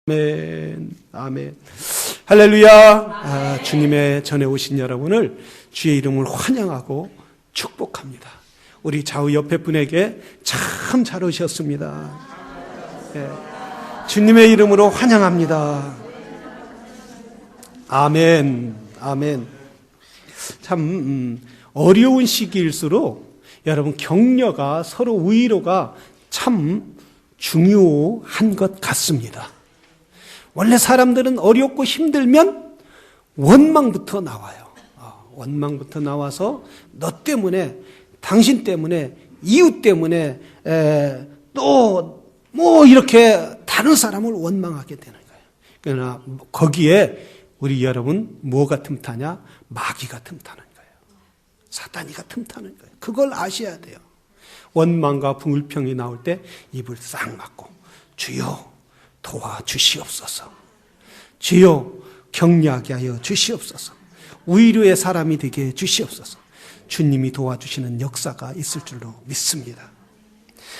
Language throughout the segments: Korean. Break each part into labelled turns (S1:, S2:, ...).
S1: 아멘, 아멘. 할렐루야. 주님의 전에 오신 여러분을 주의 이름을 환영하고 축복합니다. 우리 좌우 옆에 분에게 참 잘 오셨습니다. 네. 주님의 이름으로 환영합니다. 아멘, 아멘. 참 어려운 시기일수록 여러분 격려가 서로 위로가 참 중요한 것 같습니다. 원래 사람들은 어렵고 힘들면 원망부터 나와요. 원망부터 나와서 너 때문에, 당신 때문에, 이웃 때문에 또 뭐 이렇게 다른 사람을 원망하게 되는 거예요. 그러나 거기에 우리 여러분 뭐가 틈타냐? 마귀가 틈타는 거예요. 사단이가 틈타는 거예요. 그걸 아셔야 돼요. 원망과 불평이 나올 때 입을 싹 막고 주여 도와주시옵소서. 주여 격려하게 하여 주시옵소서. 위로의 사람이 되게 해 주시옵소서. 주님이 도와주시는 역사가 있을 줄로 믿습니다.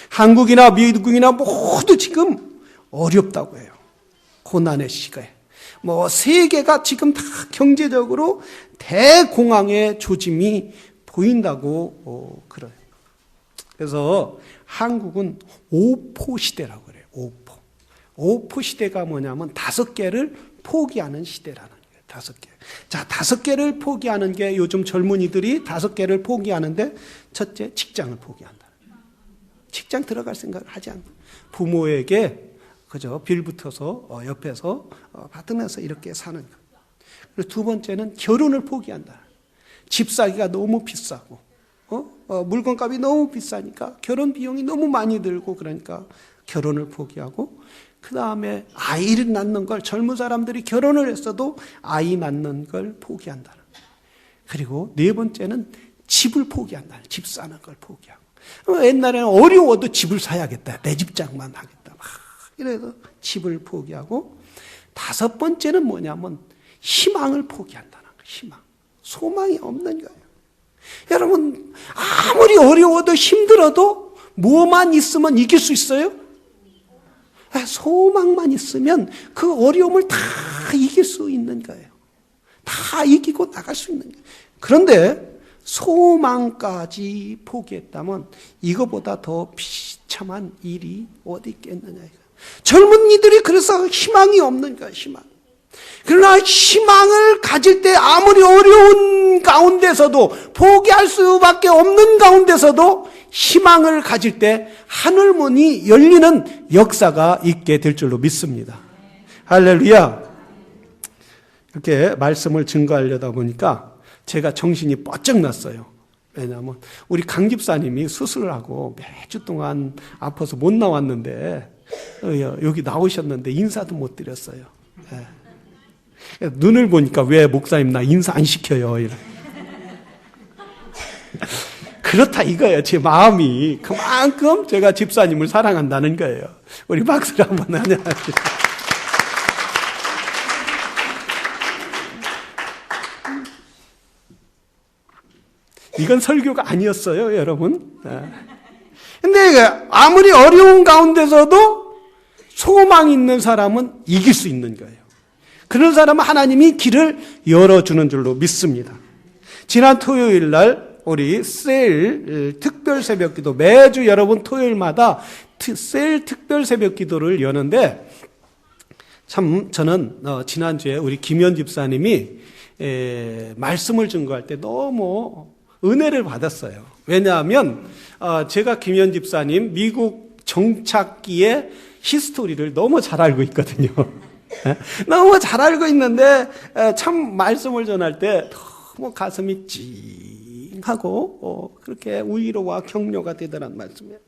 S1: 한국이나 미국이나 모두 지금 어렵다고 해요. 고난의 시기에. 세계가 지금 다 경제적으로 대공황의 조짐이 보인다고 그래요. 그래서 한국은 오포 시대라고 그래요. 오포. 오포 시대가 뭐냐면 5개를 포기하는 시대라는 거예요. 5개. 자, 5개를 포기하는 게 요즘 젊은이들이 5개를 포기하는데 첫째, 직장을 포기한다. 직장 들어갈 생각을 하지 않는 부모에게 그저 빌붙어서 옆에서 받으면서 이렇게 사는 것. 그리고 두 번째는 결혼을 포기한다. 집 사기가 너무 비싸고 물건값이 너무 비싸니까 결혼 비용이 너무 많이 들고 그러니까 결혼을 포기하고 그 다음에 아이를 낳는 걸 젊은 사람들이 결혼을 했어도 아이 낳는 걸 포기한다는 거예요. 그리고 네 번째는 집을 포기한다. 집 사는 걸 포기하고. 옛날에는 어려워도 집을 사야겠다. 내 집장만 하겠다. 막 이래서 집을 포기하고 5번째는 뭐냐면 희망을 포기한다는 거예요. 희망. 소망이 없는 거예요. 여러분 아무리 어려워도 힘들어도 뭐만 있으면 이길 수 있어요? 소망만 있으면 그 어려움을 다 이길 수 있는 거예요. 다 이기고 나갈 수 있는 거예요. 그런데 소망까지 포기했다면 이거보다 더 비참한 일이 어디 있겠느냐. 젊은이들이 그래서 희망이 없는 거예요. 희망. 그러나 희망을 가질 때 아무리 어려운 가운데서도 포기할 수밖에 없는 가운데서도 희망을 가질 때 하늘문이 열리는 역사가 있게 될 줄로 믿습니다. 할렐루야. 이렇게 말씀을 증거하려다 보니까 제가 정신이 뻗쩍 났어요. 왜냐하면 우리 강 집사님이 수술을 하고 매주 동안 아파서 못 나왔는데 여기 나오셨는데 인사도 못 드렸어요. 눈을 보니까 왜 목사님 나 인사 안 시켜요? 이래. 그렇다 이거예요. 제 마음이 그만큼 제가 집사님을 사랑한다는 거예요. 우리 박수를 한번 하냐. 이건 설교가 아니었어요, 여러분. 근데 아무리 어려운 가운데서도 소망 있는 사람은 이길 수 있는 거예요. 그런 사람은 하나님이 길을 열어주는 줄로 믿습니다. 지난 토요일 날 우리 셀 특별 새벽기도 매주 여러분 토요일마다 셀 특별 새벽기도를 여는데 참 저는 지난주에 우리 김현 집사님이 말씀을 증거할 때 너무 은혜를 받았어요. 왜냐하면 제가 김현 집사님 미국 정착기의 히스토리를 너무 잘 알고 있거든요. 너무 잘 알고 있는데 참 말씀을 전할 때 너무 가슴이 찡하고 그렇게 위로와 격려가 되더란 말씀이에요.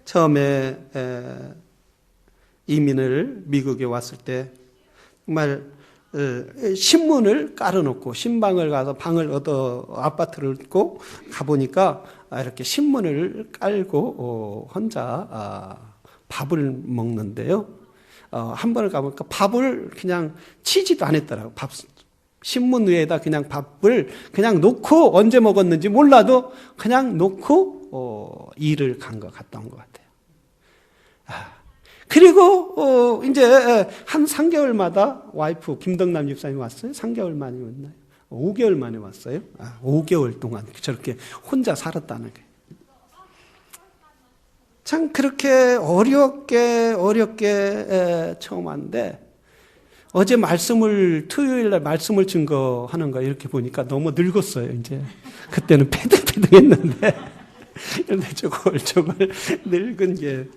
S1: 처음에 이민을 미국에 왔을 때 정말 신문을 깔아놓고 신방을 가서 방을 아파트를 얻고 가보니까 이렇게 신문을 깔고 혼자 밥을 먹는데요. 한 번을 가보니까 밥을 그냥 치지도 않았더라고요. 신문 위에다 그냥 밥을 그냥 놓고 언제 먹었는지 몰라도 그냥 놓고 일을 갔다 온 것 같아요. 그리고 이제 한 3개월마다 와이프 김덕남 집사님이 왔어요. 3개월 만에 왔나요? 5개월 만에 왔어요. 5개월 동안 저렇게 혼자 살았다는 거예요. 참 그렇게 어렵게 처음 왔는데 어제 토요일날 말씀을 증거하는 거 이렇게 보니까 너무 늙었어요. 이제 그때는 패등패등했는데 그런데 저걸 늙은 게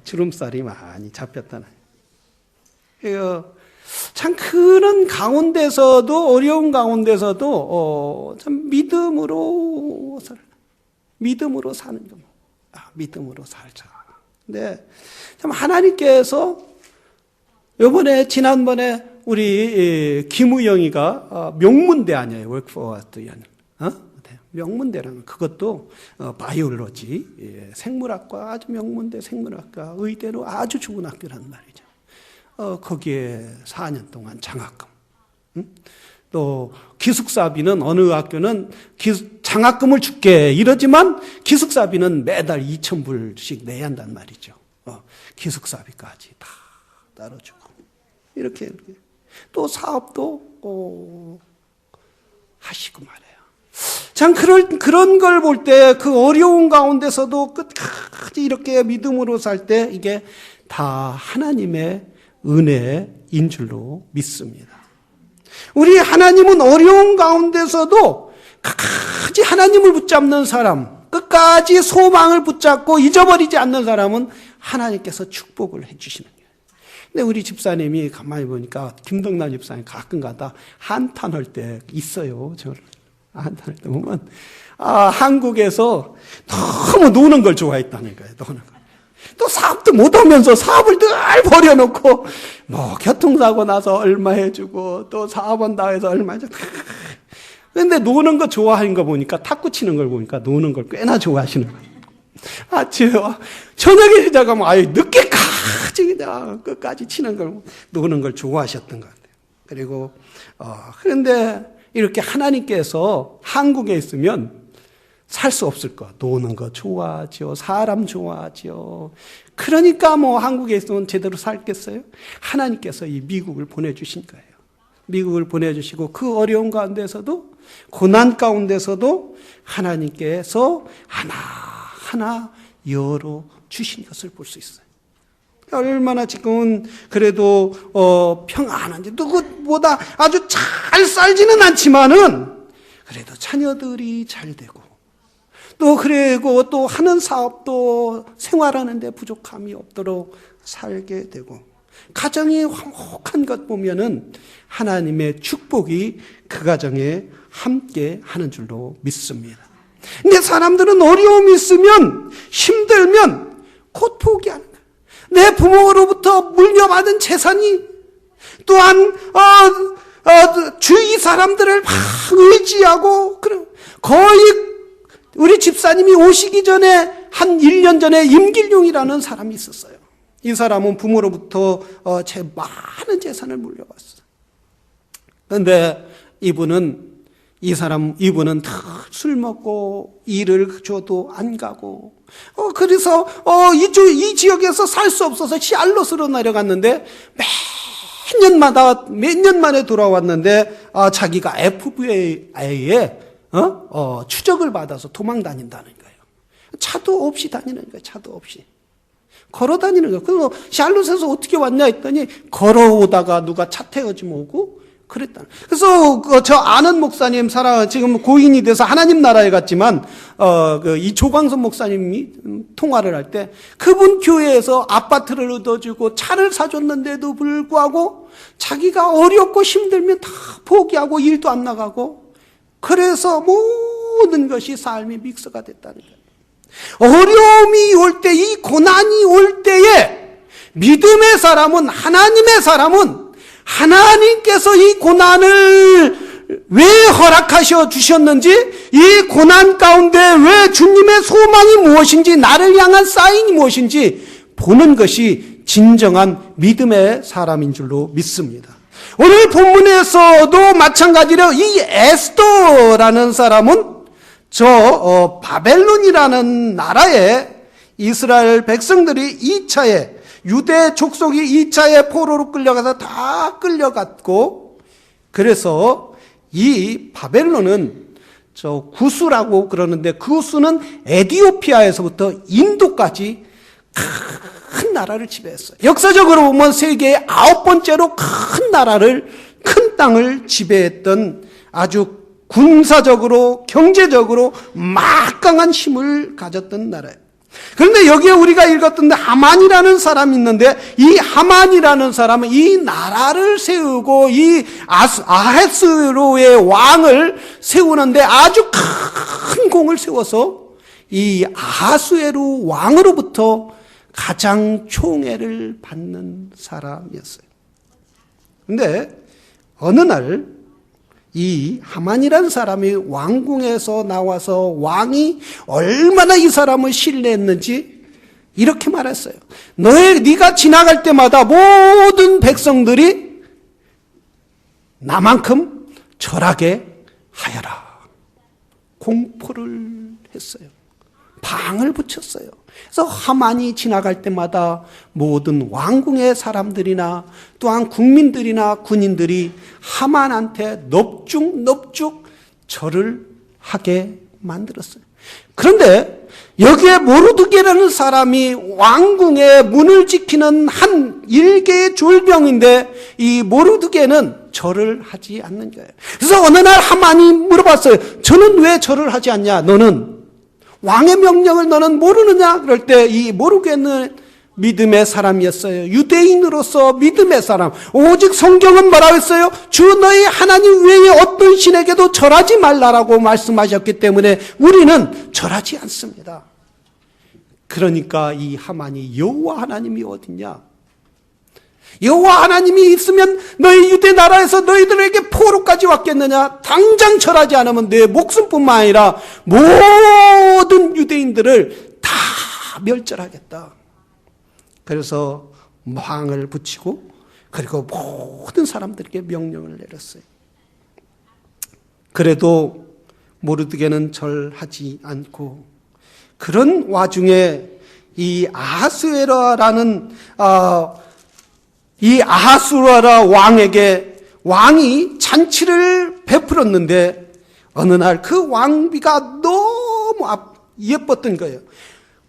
S1: 주름살이 많이 잡혔다는. 참 그런 가운데서도 어려운 가운데서도 참 믿음으로 사는 거. 믿음으로 살자. 근데 참 하나님께서 지난번에 우리 김우영이가 명문대 아니에요. 월크포워드 명문대라는 그것도 바이올로지, 생물학과 아주 명문대 생물학과 의대로 아주 좋은 학교란 말이죠. 거기에 4년 동안 장학금. 또 기숙사비는 어느 학교는 장학금을 줄게 이러지만 기숙사비는 매달 2,000불씩 내야 한단 말이죠. 기숙사비까지 다 따로 주고 이렇게 또 사업도 하시고 말이에요. 참 그런 걸 볼 때 그 어려운 가운데서도 끝까지 이렇게 믿음으로 살 때 이게 다 하나님의 은혜인 줄로 믿습니다. 우리 하나님은 어려운 가운데서도 끝까지 하나님을 붙잡는 사람, 끝까지 소망을 붙잡고 잊어버리지 않는 사람은 하나님께서 축복을 해주시는 거예요. 근데 우리 집사님이 가만히 보니까 김덕남 집사님 가끔 가다 한탄할 때 있어요. 저를 한탄할 때 보면 한국에서 너무 노는 걸 좋아했다는 거예요. 노는 거. 또 사업도 못하면서 사업을 늘 버려놓고 교통사고 나서 얼마 해주고 또 사업한다 해서 얼마 해주고. 그런데 노는 거 좋아하는 거 보니까 탁구 치는 걸 보니까 노는 걸 꽤나 좋아하시는 거예요. 저녁에 시작하면 늦게까지 그냥 끝까지 치는 걸 노는 걸 좋아하셨던 것 같아요. 그리고 그런데 이렇게 하나님께서 한국에 있으면 살 수 없을 거. 노는 거 좋아하죠. 사람 좋아하죠. 그러니까 한국에 있으면 제대로 살겠어요? 하나님께서 이 미국을 보내주신 거예요. 미국을 보내주시고 그 어려운 가운데서도 고난 가운데서도 하나님께서 하나하나 열어주신 것을 볼 수 있어요. 얼마나 지금은 그래도 평안한지 누구보다 아주 잘 살지는 않지만은 그래도 자녀들이 잘 되고 또 그리고 또 하는 사업도 생활하는데 부족함이 없도록 살게 되고 가정이 화목한 것 보면은 하나님의 축복이 그 가정에 함께 하는 줄로 믿습니다. 근데 사람들은 어려움이 있으면 힘들면 곧 포기하는 거예요. 내 부모로부터 물려받은 재산이 또한 주위 사람들을 막 의지하고 거의 우리 집사님이 오시기 전에 한 1년 전에 임길용이라는 사람이 있었어요. 이 사람은 부모로부터 많은 재산을 물려받았어요. 그런데 이분은 다 술 먹고 일을 줘도 안 가고 그래서 이 지역에서 살 수 없어서 샬롯으로 내려갔는데 몇 년 만에 돌아왔는데 자기가 FBI에 추적을 받아서 도망 다닌다는 거예요. 차도 없이 다니는 거예요. 차도 없이. 걸어 다니는 거예요. 그래서 샬롯에서 어떻게 왔냐 했더니 걸어오다가 누가 차 태워주면 오고 그랬다. 그래서 저 아는 목사님 지금 고인이 돼서 하나님 나라에 갔지만 이 조광선 목사님이 통화를 할 때 그분 교회에서 아파트를 얻어주고 차를 사줬는데도 불구하고 자기가 어렵고 힘들면 다 포기하고 일도 안 나가고 그래서 모든 것이 삶의 믹서가 됐다는 거예요. 어려움이 올 때, 이 고난이 올 때에 믿음의 사람은, 하나님의 사람은 하나님께서 이 고난을 왜 허락하셔 주셨는지, 이 고난 가운데 왜 주님의 소망이 무엇인지, 나를 향한 사인이 무엇인지 보는 것이 진정한 믿음의 사람인 줄로 믿습니다. 오늘 본문에서도 마찬가지로 이 에스더라는 사람은 바벨론이라는 나라에 이스라엘 백성들이 2차에 유대 족속이 2차의 포로로 끌려가서 다 끌려갔고, 그래서 이 바벨론은 저 구스라고 그러는데, 구스는 에티오피아에서부터 인도까지 큰 나라를 지배했어요. 역사적으로 보면 세계의 9번째로 큰 나라를, 큰 땅을 지배했던 아주 군사적으로 경제적으로 막강한 힘을 가졌던 나라예요. 그런데 여기에 우리가 읽었던 하만이라는 사람이 있는데, 이 하만이라는 사람은 이 나라를 세우고 이 아하스로의 왕을 세우는데 아주 큰 공을 세워서 이 아하수에로 왕으로부터 가장 총애를 받는 사람이었어요. 그런데 어느 날 이 하만이라는 사람이 왕궁에서 나와서 왕이 얼마나 이 사람을 신뢰했는지 이렇게 말했어요. 네가 지나갈 때마다 모든 백성들이 나만큼 절하게 하여라. 공포를 했어요. 방을 붙였어요. 그래서 하만이 지나갈 때마다 모든 왕궁의 사람들이나 또한 국민들이나 군인들이 하만한테 넙죽 절을 하게 만들었어요. 그런데 여기에 모르드게라는 사람이 왕궁의 문을 지키는 한 일개의 졸병인데, 이 모르드게는 절을 하지 않는 거예요. 그래서 어느 날 하만이 물어봤어요. 저는 왜 절을 하지 않냐? 너는 왕의 명령을 너는 모르느냐? 그럴 때 이 모르게는 믿음의 사람이었어요. 유대인으로서 믿음의 사람. 오직 성경은 뭐라고 했어요? 주 너희 하나님 외에 어떤 신에게도 절하지 말라라고 말씀하셨기 때문에 우리는 절하지 않습니다. 그러니까 이 하만이 여호와 하나님이 어딨냐? 여호와 하나님이 있으면 너희 유대 나라에서 너희들에게 포로까지 왔겠느냐? 당장 절하지 않으면 내 목숨뿐만 아니라 모든 유대인들을 다 멸절하겠다. 그래서 망을 붙이고 그리고 모든 사람들에게 명령을 내렸어요. 그래도 모르드게는 절하지 않고, 그런 와중에 이 아하스웨라라는 이 아하수라 왕에게 왕이 잔치를 베풀었는데, 어느 날 그 왕비가 너무 예뻤던 거예요.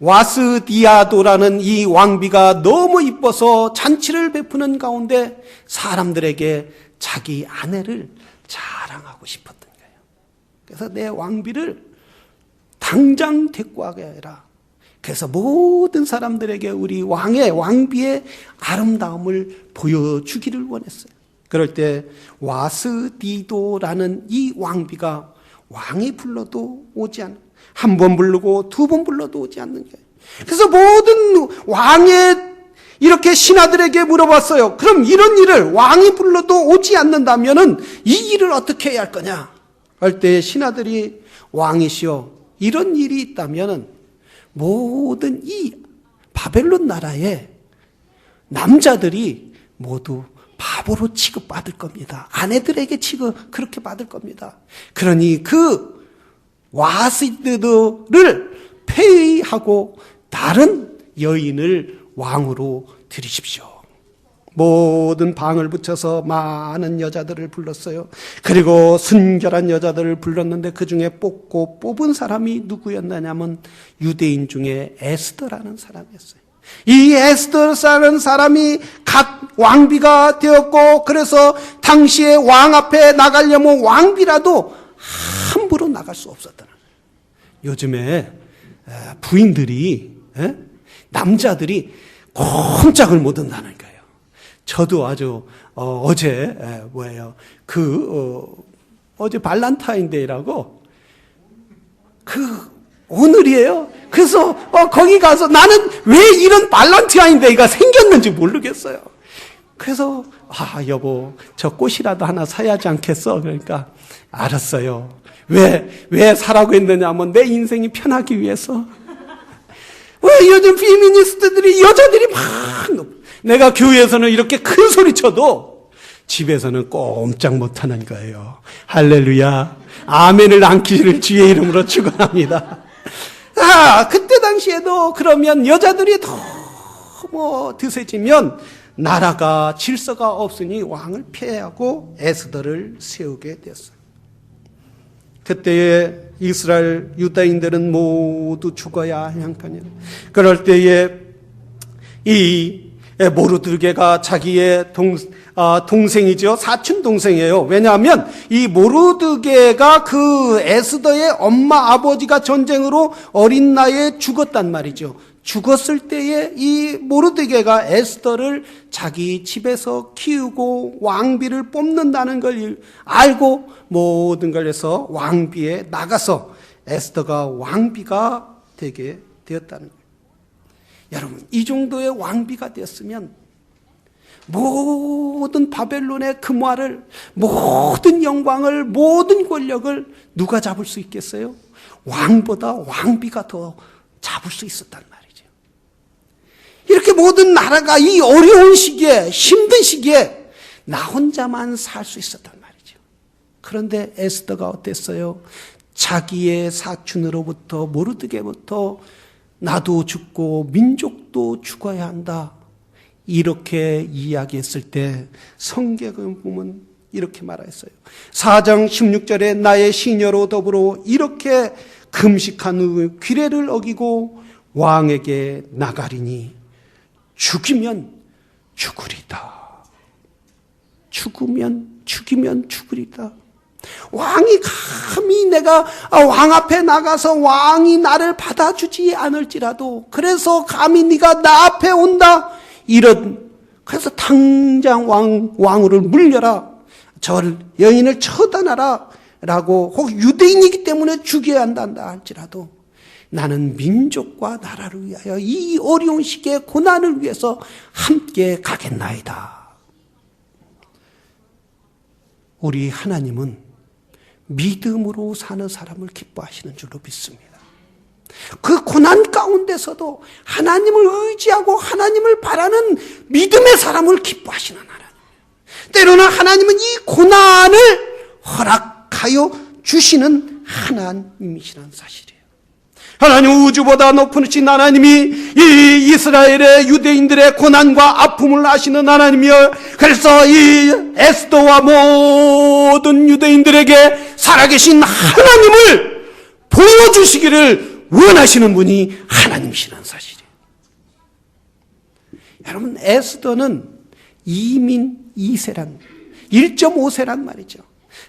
S1: 와스디아도라는 이 왕비가 너무 이뻐서 잔치를 베푸는 가운데 사람들에게 자기 아내를 자랑하고 싶었던 거예요. 그래서 내 왕비를 당장 데리고 와게 해라. 그래서 모든 사람들에게 우리 왕비의 아름다움을 보여주기를 원했어요. 그럴 때 와스디도라는 이 왕비가 왕이 불러도 오지 않는, 한 번 부르고 두 번 불러도 오지 않는 거예요. 그래서 모든 왕의 이렇게 신하들에게 물어봤어요. 그럼 이런 일을 왕이 불러도 오지 않는다면은 이 일을 어떻게 해야 할 거냐? 할 때 신하들이 왕이시여, 이런 일이 있다면은 모든 이 바벨론 나라의 남자들이 모두 바보로 취급받을 겁니다. 아내들에게 그렇게 받을 겁니다. 그러니 그 와스디도를 폐위하고 다른 여인을 왕으로 들이십시오. 모든 방을 붙여서 많은 여자들을 불렀어요. 그리고 순결한 여자들을 불렀는데 그 중에 뽑은 사람이 누구였느냐면 유대인 중에 에스더라는 사람이었어요. 이 에스더라는 사람이 갓 왕비가 되었고, 그래서 당시에 왕 앞에 나가려면 왕비라도 함부로 나갈 수 없었다는 거예요. 요즘에 부인들이, 남자들이 꼼짝을 못 한다는 거예요. 저도 아주 어제 어제 발란타인데이라고 오늘이에요. 그래서 거기 가서 나는 왜 이런 발란타인데이가 생겼는지 모르겠어요. 그래서 여보, 저 꽃이라도 하나 사야지 않겠어? 그러니까 알았어요. 왜 사라고 했느냐면 내 인생이 편하기 위해서. 요즘 피미니스트들이 여자들이 내가 교회에서는 이렇게 큰 소리 쳐도 집에서는 꼼짝 못하는 거예요. 할렐루야. 아멘을 안기를 주의 이름으로 축원합니다. 그때 당시에도 그러면 여자들이 드세지면 나라가 질서가 없으니 왕을 폐하고 에스더를 세우게 되었어요. 그때에 이스라엘 유다인들은 모두 죽어야 할 형편이에요. 그럴 때에 이 모르드게가 자기의 동생이죠. 사촌 동생이에요. 왜냐하면 이 모르드게가 그 에스더의 엄마 아버지가 전쟁으로 어린 나이에 죽었단 말이죠. 죽었을 때에 이 모르드게가 에스더를 자기 집에서 키우고 왕비를 뽑는다는 걸 알고 모든 걸 해서 왕비에 나가서 에스더가 왕비가 되게 되었다는 거예요. 여러분, 이 정도의 왕비가 됐으면 모든 바벨론의 금화를, 모든 영광을, 모든 권력을 누가 잡을 수 있겠어요? 왕보다 왕비가 더 잡을 수 있었단 말이죠. 이렇게 모든 나라가 이 어려운 시기에, 힘든 시기에 나 혼자만 살 수 있었단 말이죠. 그런데 에스더가 어땠어요? 자기의 사촌으로부터, 모르드게부터 나도 죽고 민족도 죽어야 한다, 이렇게 이야기했을 때 성경을 보면 이렇게 말했어요. 4장 16절에 나의 시녀로 더불어 이렇게 금식한 후 규례를 어기고 왕에게 나가리니 죽이면 죽으리다. 죽으면 죽으리다. 왕이 감히 내가 왕 앞에 나가서 왕이 나를 받아주지 않을지라도, 그래서 감히 네가 나 앞에 온다, 그래서 당장 왕후를 물려라, 저 여인을 처단하라 라고, 혹 유대인이기 때문에 죽여야 한다 할지라도 나는 민족과 나라를 위하여 이 어려운 시기의 고난을 위해서 함께 가겠나이다. 우리 하나님은 믿음으로 사는 사람을 기뻐하시는 줄로 믿습니다. 그 고난 가운데서도 하나님을 의지하고 하나님을 바라는 믿음의 사람을 기뻐하시는 하나님. 때로는 하나님은 이 고난을 허락하여 주시는 하나님이시라는 사실이에요. 하나님, 우주보다 높으신 하나님이 이 이스라엘의 유대인들의 고난과 아픔을 아시는 하나님이여, 그래서 이 에스더와 모든 유대인들에게 살아계신 하나님을 보여주시기를 원하시는 분이 하나님이시라는 사실이에요. 여러분, 에스더는 2민 2세란 1.5세란 말이죠.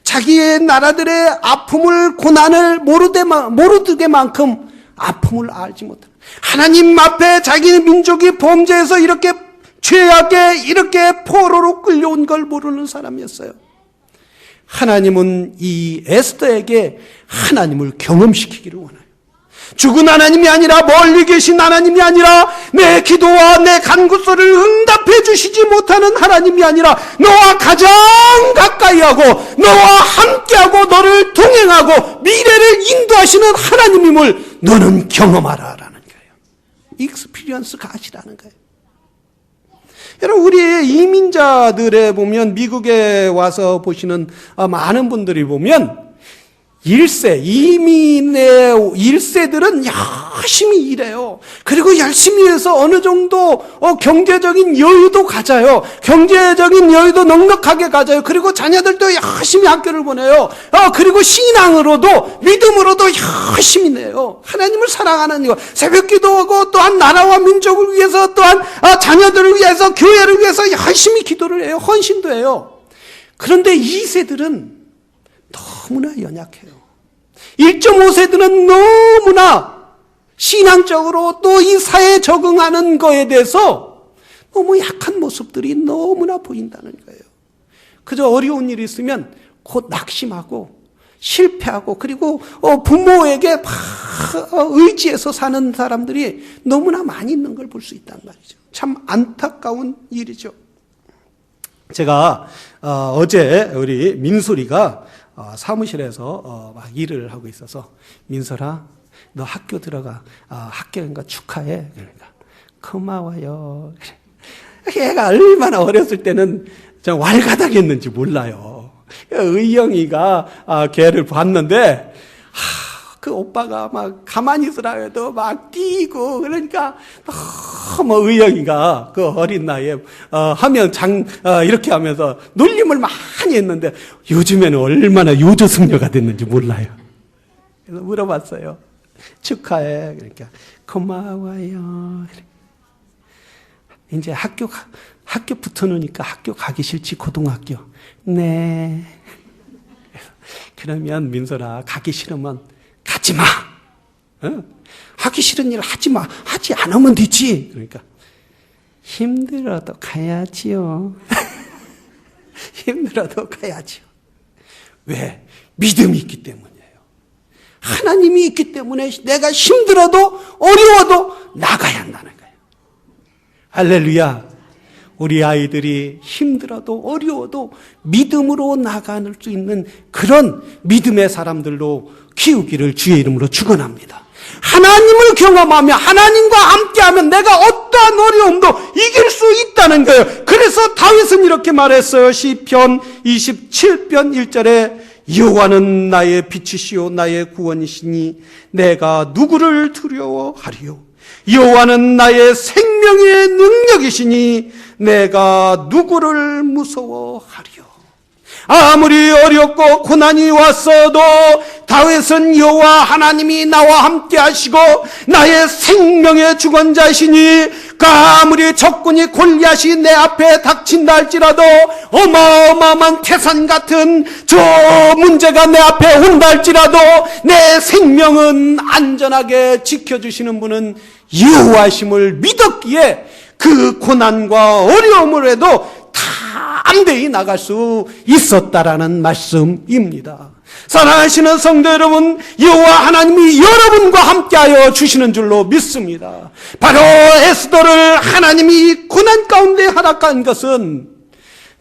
S1: 자기의 나라들의 아픔을, 고난을 모르드게만큼 아픔을 알지 못하는, 하나님 앞에 자기 민족이 범죄해서 이렇게 죄악에 이렇게 포로로 끌려온 걸 모르는 사람이었어요. 하나님은 이 에스더에게 하나님을 경험시키기를 원해요. 죽은 하나님이 아니라, 멀리 계신 하나님이 아니라, 내 기도와 내 간구소리를 응답해 주시지 못하는 하나님이 아니라, 너와 가장 가까이 하고 너와 함께하고 너를 동행하고 미래를 인도하시는 하나님임을 너는 경험하라라는 거예요. 익스피리언스 가시라는 거예요. 여러분, 우리 이민자들에 보면, 미국에 와서 보시는 많은 분들이 보면, 이민의 1세들은 열심히 일해요. 그리고 열심히 해서 어느 정도 경제적인 여유도 가져요. 경제적인 여유도 넉넉하게 가져요. 그리고 자녀들도 열심히 학교를 보내요. 그리고 신앙으로도, 믿음으로도 열심히 내요. 하나님을 사랑하는 이거, 새벽 기도하고, 또한 나라와 민족을 위해서, 또한 자녀들을 위해서, 교회를 위해서 열심히 기도를 해요. 헌신도 해요. 그런데 2세들은 너무나 연약해요. 1.5세들은 너무나 신앙적으로 또 이 사회에 적응하는 거에 대해서 너무 약한 모습들이 너무나 보인다는 거예요. 그저 어려운 일이 있으면 곧 낙심하고 실패하고, 그리고 부모에게 막 의지해서 사는 사람들이 너무나 많이 있는 걸 볼 수 있단 말이죠. 참 안타까운 일이죠. 제가 어제 우리 민소리가 사무실에서 막 일을 하고 있어서, 민설아, 너 학교 들어가. 학교인가 축하해. 그러니까 고마워요. 얘가 얼마나 어렸을 때는 좀 왈가닥했는지 몰라요. 의영이가 걔를 봤는데, 그 오빠가 막 가만히 있으라 해도 막 뛰고, 그러니까 너무 의영이가 그 어린 나이에 하면 이렇게 하면서 놀림을 많이 했는데 요즘에는 얼마나 요조승려가 됐는지 몰라요. 그래서 물어봤어요. 축하해. 그러니까 고마워요. 이제 학교 붙어놓으니까 학교 가기 싫지, 고등학교. 네. 그러면 민설아, 가기 싫으면 가지 마. 하기 싫은 일 하지 마. 하지 않으면 되지. 그러니까 힘들어도 가야지요. 힘들어도 가야지요. 왜? 믿음이 있기 때문이에요. 하나님이 있기 때문에 내가 힘들어도 어려워도 나가야 한다는 거예요. 할렐루야. 우리 아이들이 힘들어도 어려워도 믿음으로 나가는 수 있는 그런 믿음의 사람들로 키우기를 주의 이름으로 축원합니다. 하나님을 경험하며 하나님과 함께하면 내가 어떠한 어려움도 이길 수 있다는 거예요. 그래서 다윗은 이렇게 말했어요. 시편 27편 1절에 여호와는 나의 빛이시요 나의 구원이시니 내가 누구를 두려워하리요. 여호와는 나의 생명의 능력이시니 내가 누구를 무서워하리요. 아무리 어렵고 고난이 왔어도 다윗은 여호와 하나님이 나와 함께 하시고 나의 생명의 주권자이시니 아무리 적군이 골리앗이 내 앞에 닥친다 할지라도 어마어마한 태산 같은 저 문제가 내 앞에 온다 할지라도 내 생명은 안전하게 지켜주시는 분은 여호와심을 믿었기에 그 고난과 어려움을 해도 담대히 나갈 수 있었다라는 말씀입니다. 사랑하시는 성도 여러분, 여호와 하나님이 여러분과 함께하여 주시는 줄로 믿습니다. 바로 에스더를 하나님이 고난 가운데 허락한 것은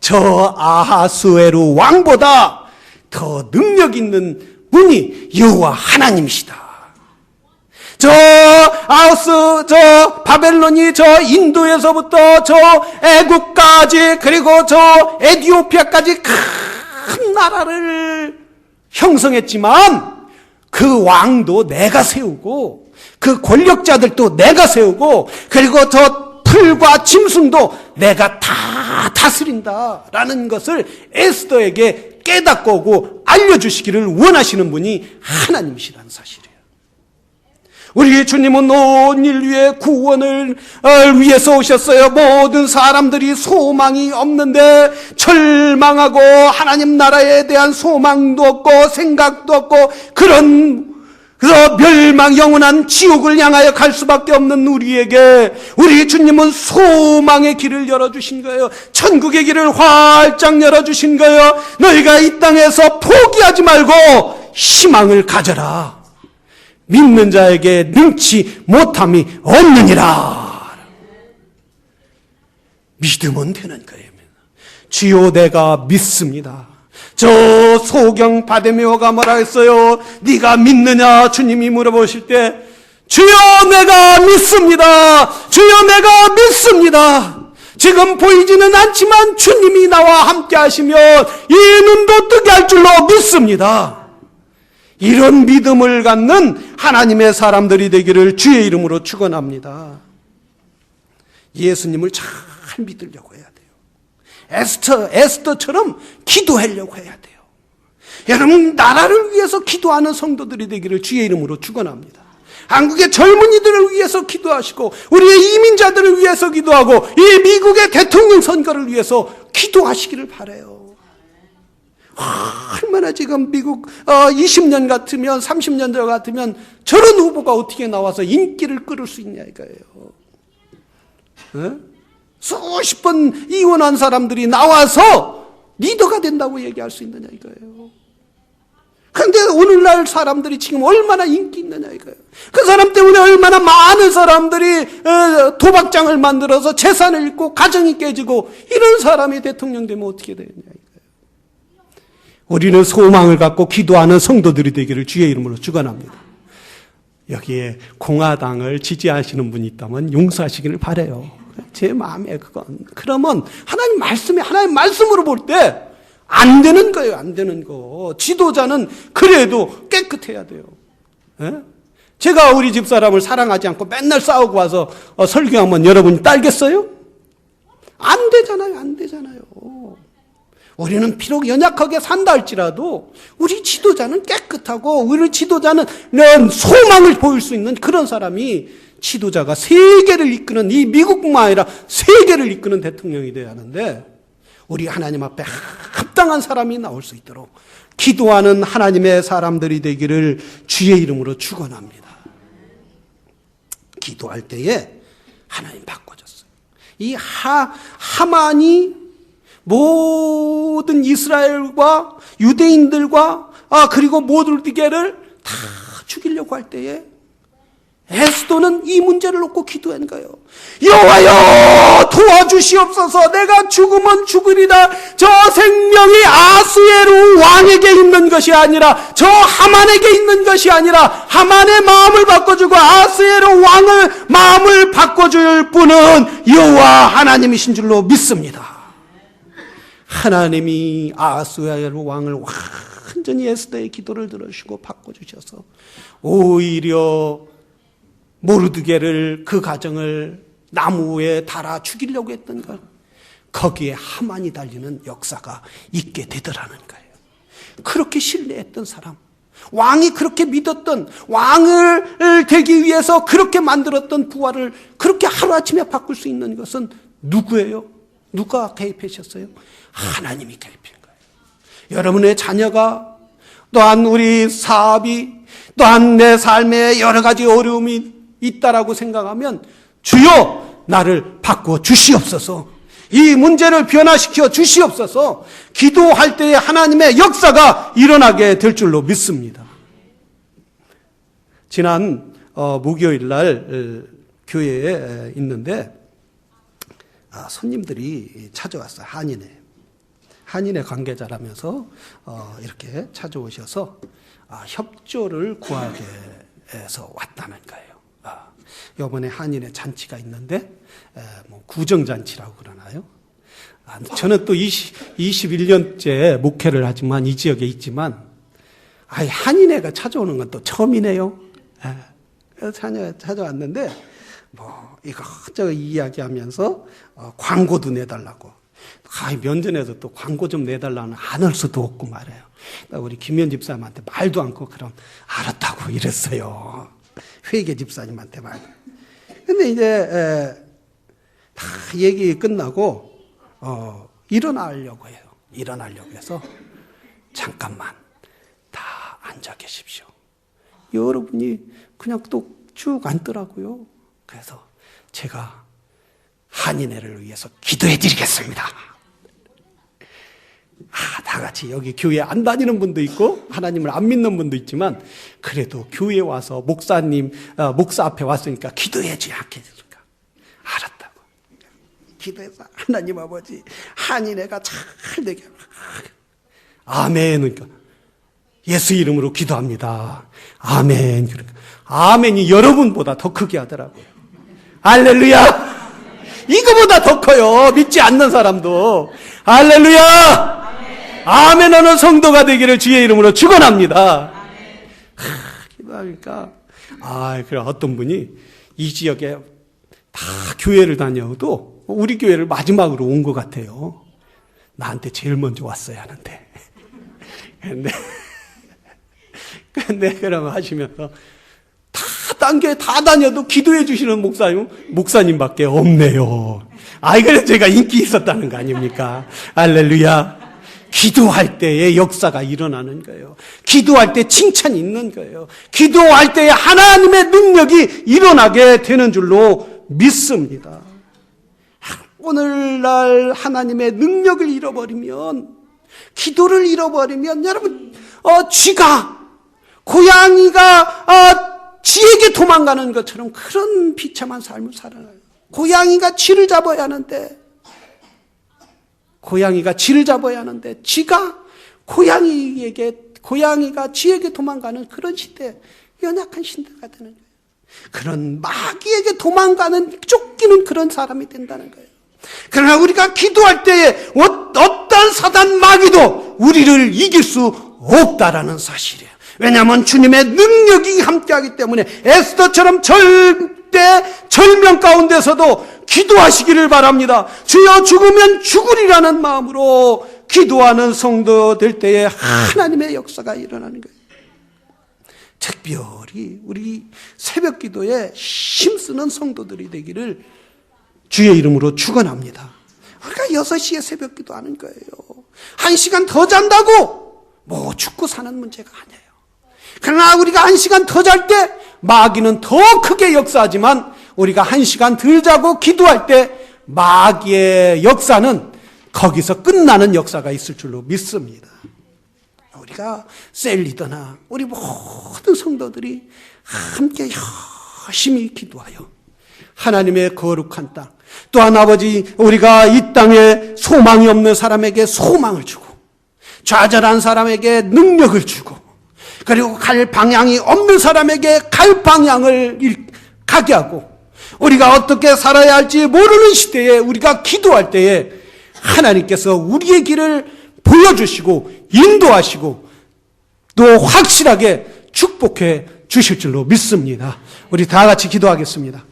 S1: 저 아하스웨루 왕보다 더 능력 있는 분이 여호와 하나님이시다. 저 바벨론이 저 인도에서부터 저 애국까지 그리고 저 에티오피아까지 큰 나라를 형성했지만 그 왕도 내가 세우고 그 권력자들도 내가 세우고 그리고 저 풀과 짐승도 내가 다 다스린다라는 것을 에스더에게 깨닫고 오고 알려주시기를 원하시는 분이 하나님이시라는 사실이에요. 우리 주님은 온 인류의 구원을 위해서 오셨어요. 모든 사람들이 소망이 없는데 절망하고 하나님 나라에 대한 소망도 없고 생각도 없고 그런 멸망 영원한 지옥을 향하여 갈 수밖에 없는 우리에게 우리 주님은 소망의 길을 열어주신 거예요. 천국의 길을 활짝 열어주신 거예요. 너희가 이 땅에서 포기하지 말고 희망을 가져라. 믿는 자에게 능치 못함이 없느니라. 믿으면 되는 거예요. 주여 내가 믿습니다. 저 소경 바데메오가 뭐라 했어요? 네가 믿느냐? 주님이 물어보실 때 주여 내가 믿습니다. 주여 내가 믿습니다. 지금 보이지는 않지만 주님이 나와 함께 하시면 이 눈도 뜨게 할 줄로 믿습니다. 이런 믿음을 갖는 하나님의 사람들이 되기를 주의 이름으로 축원합니다. 예수님을 잘 믿으려고 해야 돼요. 에스더처럼 기도하려고 해야 돼요. 여러분 나라를 위해서 기도하는 성도들이 되기를 주의 이름으로 축원합니다. 한국의 젊은이들을 위해서 기도하시고 우리의 이민자들을 위해서 기도하고 이 미국의 대통령 선거를 위해서 기도하시기를 바라요. 얼마나 지금 미국 20년 같으면 30년 전 같으면 저런 후보가 어떻게 나와서 인기를 끌을 수 있냐 이거예요. 수십 번 이혼한 사람들이 나와서 리더가 된다고 얘기할 수 있느냐 이거예요. 그런데 오늘날 사람들이 지금 얼마나 인기 있느냐 이거예요. 그 사람 때문에 얼마나 많은 사람들이 도박장을 만들어서 재산을 잃고 가정이 깨지고 이런 사람이 대통령 되면 어떻게 되느냐 이거예요. 우리는 소망을 갖고 기도하는 성도들이 되기를 주의 이름으로 축원합니다. 여기에 공화당을 지지하시는 분이 있다면 용서하시기를 바라요. 제 마음에 그건. 그러면 하나님 말씀으로 볼 때 안 되는 거예요. 안 되는 거. 지도자는 그래도 깨끗해야 돼요. 예? 제가 우리 집사람을 사랑하지 않고 맨날 싸우고 와서 설교하면 여러분이 딸겠어요? 안 되잖아요. 안 되잖아요. 우리는 비록 연약하게 산다 할지라도 우리 지도자는 깨끗하고 우리 지도자는 소망을 보일 수 있는 그런 사람이 지도자가 세계를 이끄는, 이 미국뿐만 아니라 세계를 이끄는 대통령이 되어야 하는데, 우리 하나님 앞에 합당한 사람이 나올 수 있도록 기도하는 하나님의 사람들이 되기를 주의 이름으로 축원합니다. 기도할 때에 하나님 바꿔줬어요. 이 하만이 모든 이스라엘과 유대인들과 그리고 모두에게를 다 죽이려고 할 때에 에스더는 이 문제를 놓고 기도한 거예요. 여호와여 도와주시옵소서. 내가 죽으면 죽으리다. 저 생명이 아수에로 왕에게 있는 것이 아니라, 저 하만에게 있는 것이 아니라, 하만의 마음을 바꿔주고 아수에로 왕의 마음을 바꿔줄 분은 여호와 하나님이신 줄로 믿습니다. 하나님이 아수에로 왕을 완전히 에스더의 기도를 들으시고 바꿔주셔서 오히려 모르드게를, 그 가정을 나무에 달아 죽이려고 했던 것, 거기에 하만이 달리는 역사가 있게 되더라는 거예요. 그렇게 신뢰했던 사람, 왕이 그렇게 믿었던, 왕을 되기 위해서 그렇게 만들었던 부활을 그렇게 하루아침에 바꿀 수 있는 것은 누구예요? 누가 개입하셨어요? 하나님이 개입한 거예요. 여러분의 자녀가, 또한 우리 사업이, 또한 내 삶에 여러 가지 어려움이 있다라고 생각하면 주여 나를 바꿔 주시옵소서, 이 문제를 변화시켜 주시옵소서, 기도할 때에 하나님의 역사가 일어나게 될 줄로 믿습니다. 지난 목요일 날 교회에 있는데 손님들이 찾아왔어요. 한인의 관계자라면서 이렇게 찾아오셔서 협조를 구하게 해서 왔다는 거예요. 이번에 한인의 잔치가 있는데 뭐 구정잔치라고 그러나요? 저는 또 21년째 목회를 하지만 이 지역에 있지만 한인회가 찾아오는 건 또 처음이네요. 그래서 찾아왔는데 뭐 이것저것 이야기하면서 광고도 내달라고. 면전에서 또 광고 좀 내달라는 안 할 수도 없고 말이에요. 우리 김현 집사님한테 말도 않고 그럼 알았다고 이랬어요. 회계 집사님한테 말. 근데 이제 다 얘기 끝나고 일어나려고 해요. 일어나려고 해서 잠깐만 다 앉아 계십시오. 여러분이 그냥 또 쭉 앉더라고요. 그래서 제가 한인회를 위해서 기도해 드리겠습니다. 다 같이 여기 교회 안 다니는 분도 있고 하나님을 안 믿는 분도 있지만 그래도 교회 와서 목사 앞에 왔으니까 기도해야지 않겠습니까? 알았다고. 기도해서 하나님 아버지 한인회가 잘 되게 아멘. 그러니까 예수 이름으로 기도합니다. 아멘. 그러니까 아멘이 여러분보다 더 크게 하더라고요. 할렐루야. 이거보다 더 커요. 믿지 않는 사람도. 할렐루야. 아멘 하는 성도가 되기를 주의 이름으로 축원합니다. 기도하니까 그래 어떤 분이 이 지역에 다 교회를 다녀도 우리 교회를 마지막으로 온 것 같아요. 나한테 제일 먼저 왔어야 하는데. 근데 그러면 하시면서 딴 교회 다 다녀도 기도해 주시는 목사님밖에 없네요. 그래서 제가 인기 있었다는 거 아닙니까? 할렐루야. 기도할 때에 역사가 일어나는 거예요. 기도할 때 칭찬이 있는 거예요. 기도할 때에 하나님의 능력이 일어나게 되는 줄로 믿습니다. 오늘날 하나님의 능력을 잃어버리면, 기도를 잃어버리면 여러분 쥐가 고양이가 쥐에게 도망가는 것처럼 그런 비참한 삶을 살아요. 고양이가 쥐를 잡아야 하는데 쥐가 고양이가 쥐에게 도망가는 그런 시대, 연약한 시대가 되는 거예요. 그런 마귀에게 도망가는, 쫓기는 그런 사람이 된다는 거예요. 그러나 우리가 기도할 때에 어떤 사단 마귀도 우리를 이길 수 없다라는 사실이에요. 왜냐하면 주님의 능력이 함께하기 때문에 에스더처럼 절대 절명 가운데서도 기도하시기를 바랍니다. 주여 죽으면 죽으리라는 마음으로 기도하는 성도 될 때에 하나님의 역사가 일어나는 거예요. 특별히 우리 새벽 기도에 힘쓰는 성도들이 되기를 주의 이름으로 축원합니다. 우리가 6시에 새벽 기도하는 거예요. 1시간 더 잔다고 뭐 죽고 사는 문제가 아니에요. 그러나 우리가 1시간 더 잘 때 마귀는 더 크게 역사하지만 우리가 1시간 덜 자고 기도할 때 마귀의 역사는 거기서 끝나는 역사가 있을 줄로 믿습니다. 우리가 셀 리더나 우리 모든 성도들이 함께 열심히 기도하여 하나님의 거룩한 땅, 또한 아버지 우리가 이 땅에 소망이 없는 사람에게 소망을 주고 좌절한 사람에게 능력을 주고 그리고 갈 방향이 없는 사람에게 갈 방향을 가게 하고 우리가 어떻게 살아야 할지 모르는 시대에 우리가 기도할 때에 하나님께서 우리의 길을 보여주시고 인도하시고 또 확실하게 축복해 주실 줄로 믿습니다. 우리 다 같이 기도하겠습니다.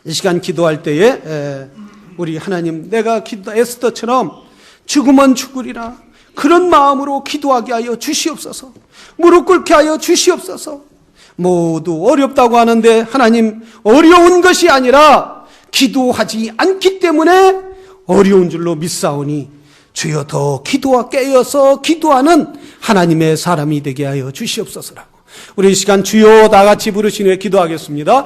S1: 이 시간 기도할 때에 우리 하나님, 내가 에스더처럼 죽으면 죽으리라 그런 마음으로 기도하게 하여 주시옵소서. 무릎 꿇게 하여 주시옵소서. 모두 어렵다고 하는데 하나님, 어려운 것이 아니라 기도하지 않기 때문에 어려운 줄로 믿사오니 주여 더 기도와 깨어서 기도하는 하나님의 사람이 되게 하여 주시옵소서라고 우리 이 시간 주여 다 같이 부르신 후에 기도하겠습니다.